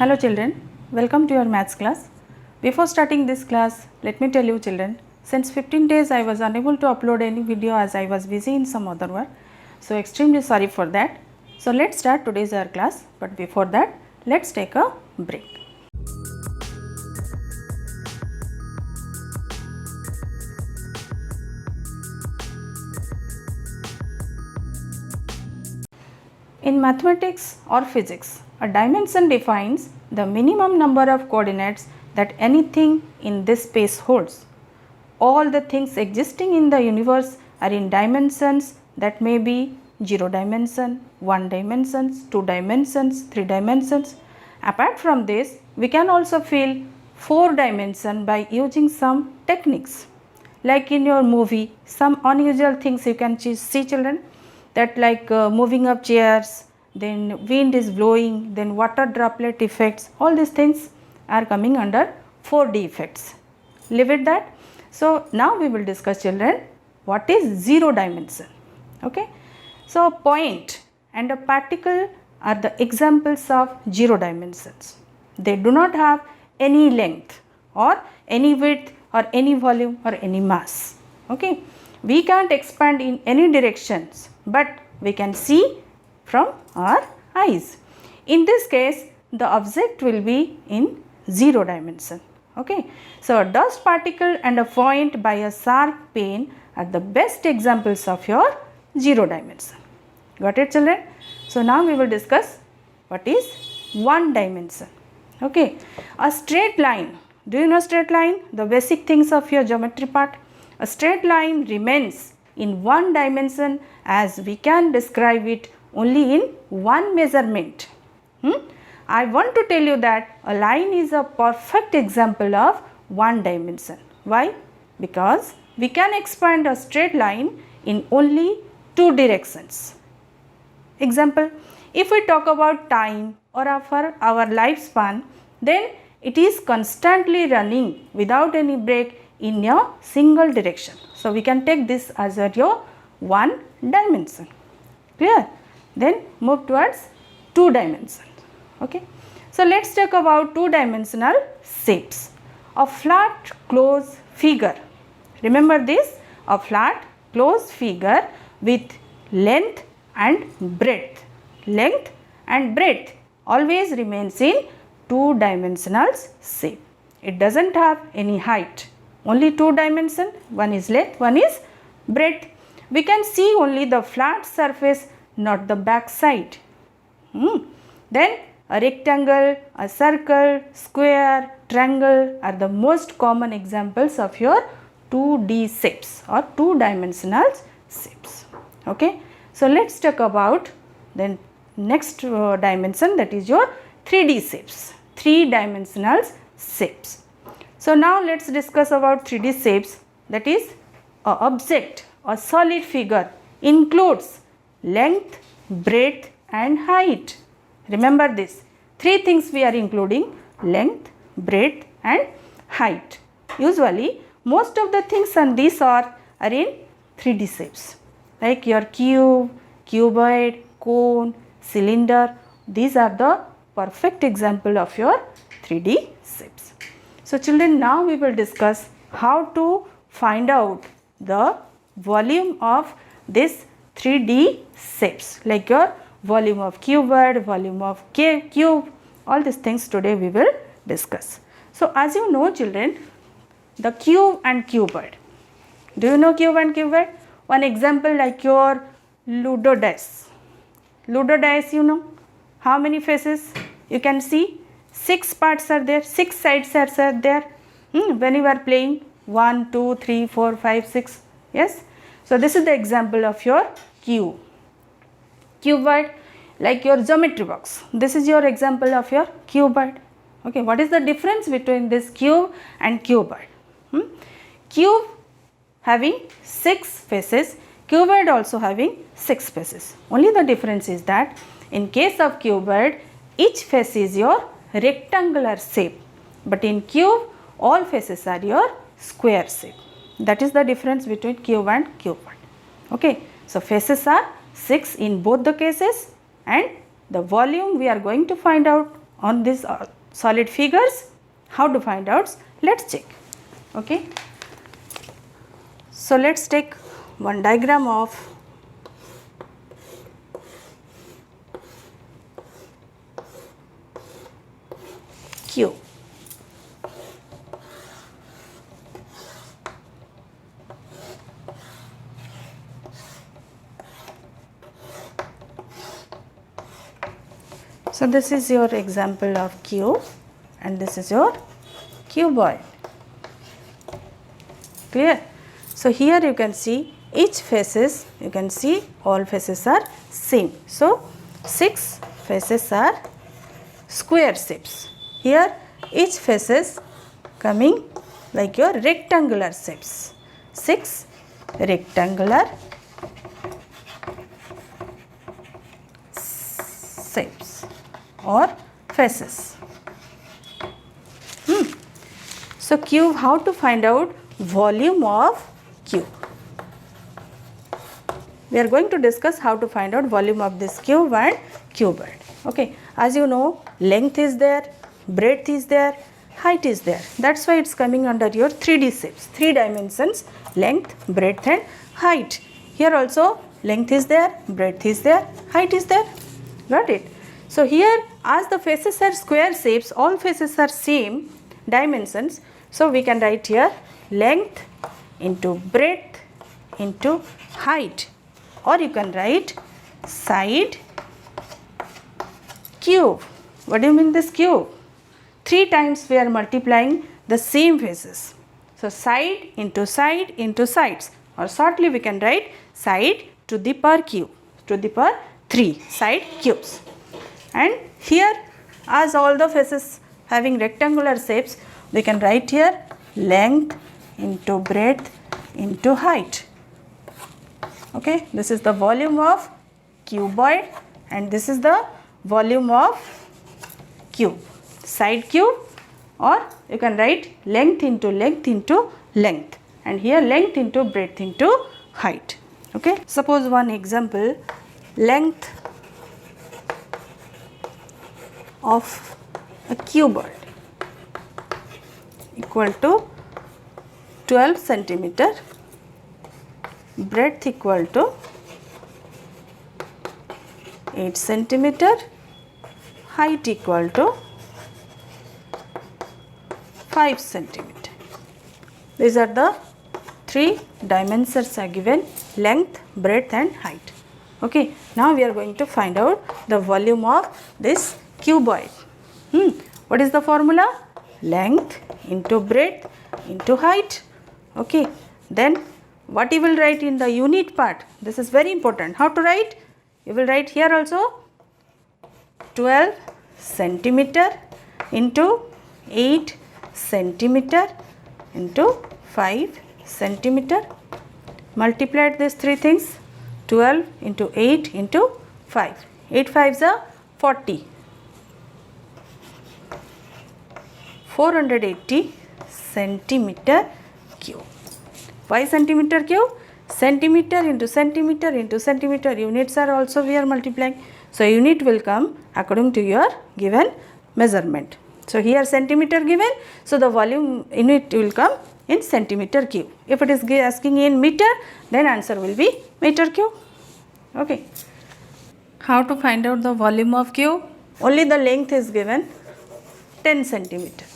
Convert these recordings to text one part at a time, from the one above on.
Hello children, welcome to your maths class. Before starting this class, let me tell you children, since 15 days I was unable to upload any video as I was busy in some other work. So extremely sorry for that. So let's start today's our class, but before that, let's take a break. In mathematics or physics, a dimension defines the minimum number of coordinates that anything in this space holds. All the things existing in the universe are in dimensions that may be 0 dimension, 1 dimensions, 2 dimensions, 3 dimensions. Apart from this, we can also fill 4 dimension by using some techniques. Like in your movie, some unusual things you can see children, that like moving of chairs, then wind is blowing, then water droplet effects, all these things are coming under 4D effects. Leave it that. So now we will discuss children what is 0 dimension. Okay. So a point and a particle are the examples of 0 dimensions. They do not have any length or any width or any volume or any mass. Okay. We can't expand in any directions, but we can see from our eyes. In this case, the object will be in 0 dimension. Okay. So a dust particle and a point by a sharp pen are the best examples of your 0 dimension. Got it children? So now we will discuss what is 1 dimension. Okay. A straight line. Do you know straight line? The basic things of your geometry part. A straight line remains in 1 dimension as we can describe it only in one measurement. I want to tell you that a line is a perfect example of 1 dimension. Why? Because we can expand a straight line in only 2 directions. Example, if we talk about time or our lifespan, then it is constantly running without any break in a single direction. So we can take this as your 1 dimension. Clear? Then move towards 2 dimension. Okay. So let's talk about 2-dimensional shapes. A flat closed figure. Remember this, a flat closed figure with length and breadth. Length and breadth always remains in 2-dimensional shape. It doesn't have any height. Only 2 dimension, one is length, one is breadth. We can see only the flat surface, not the back side. Then a rectangle, a circle, square, triangle are the most common examples of your 2D shapes or 2-dimensional shapes. Okay. So let's talk about then next dimension, that is your 3D shapes, 3-dimensional shapes. So now let's discuss about 3D shapes, that is a object or solid figure includes length, breadth and height. Remember this, 3 things we are including: length, breadth and height. Usually most of the things on this are in 3D shapes, like your cube, cuboid, cone, cylinder. These are the perfect example of your 3D shapes. So children, now we will discuss how to find out the volume of this 3D shapes, like your volume of cuboid, volume of cube, all these things today we will discuss. So as you know children, the cube and cuboid. Do you know cube and cuboid? One example like your Ludo dice. Ludo dice, you know, how many faces you can see? 6 parts are there, 6 sides are there. When you are playing 1, 2, 3, 4, 5, 6. Yes. So this is the example of your cube. Cuboid, like your geometry box. This is your example of your cuboid. Okay. What is the difference between this cube and cuboid? Cube having 6 faces, cuboid also having 6 faces. Only the difference is that in case of cuboid, each face is your rectangular shape, but in cube all faces are your square shape. That is the difference between cube and cuboid. Okay. So faces are 6 in both the cases, and the volume we are going to find out on these solid figures. How to find out? Let's check. Okay. So let's take one diagram of cube. So this is your example of cube and this is your cuboid. Clear? So here you can see each faces, you can see all faces are same. So 6 faces are square shapes. Here each faces coming like your rectangular shapes. 6 rectangular shapes or faces. So cube, how to find out volume of cube? We are going to discuss how to find out volume of this cube and cuboid. Okay, as you know, length is there, breadth is there, height is there. That's why it's coming under your 3D shapes, 3 dimensions, length, breadth and height. Here also length is there, breadth is there, height is there. Got it? So here, as the faces are square shapes, all faces are same dimensions. So we can write here length into breadth into height, or you can write side cube. What do you mean this cube? 3 times we are multiplying the same faces. So side into sides, or shortly we can write side to the power cube, to the power 3 side cubes. And here, as all the faces having rectangular shapes, we can write here length into breadth into height. Okay, this is the volume of cuboid and this is the volume of cube, side cube, or you can write length into length and here length into breadth into height. Okay, suppose one example, length of a cuboid equal to 12 centimeter, breadth equal to 8 centimeter, height equal to 5 centimeter. These are the 3 dimensions are given, length, breadth and height. Okay, now we are going to find out the volume of this cuboid. What is the formula? Length into breadth into height. Okay, then what you will write in the unit part? This is very important. How to write? You will write here also 12 centimeter into 8 centimeter into 5 centimeter. Multiplied these 3 things, 12 into 8 into 5. 8 5s are 40. 480 centimeter cube. Why centimeter cube? Centimeter into centimeter into centimeter, units are also we are multiplying. So unit will come according to your given measurement. So here centimeter given, so the volume unit will come in centimeter cube. If it is asking in meter, then answer will be meter cube. Okay. How to find out the volume of cube? Only the length is given 10 centimeter.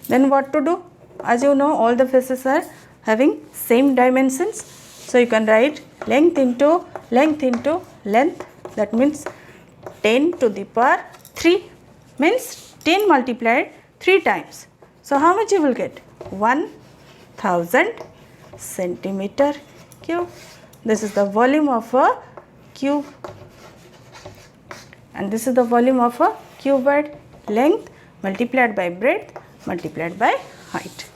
Then what to do? As you know, all the faces are having same dimensions. So you can write length into length. That means 10 to the power 3 means 10 multiplied 3 times. So how much you will get? 1000 centimeter cube. This is the volume of a cube. And this is the volume of a cuboid, length multiplied by breadth multiplied by height.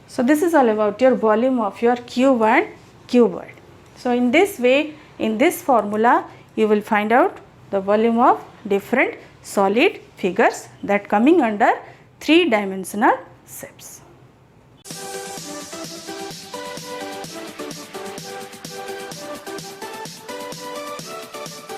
So this is all about your volume of your cube and cuboid. So in this way, in this formula, you will find out the volume of different solid figures that coming under 3-dimensional shapes.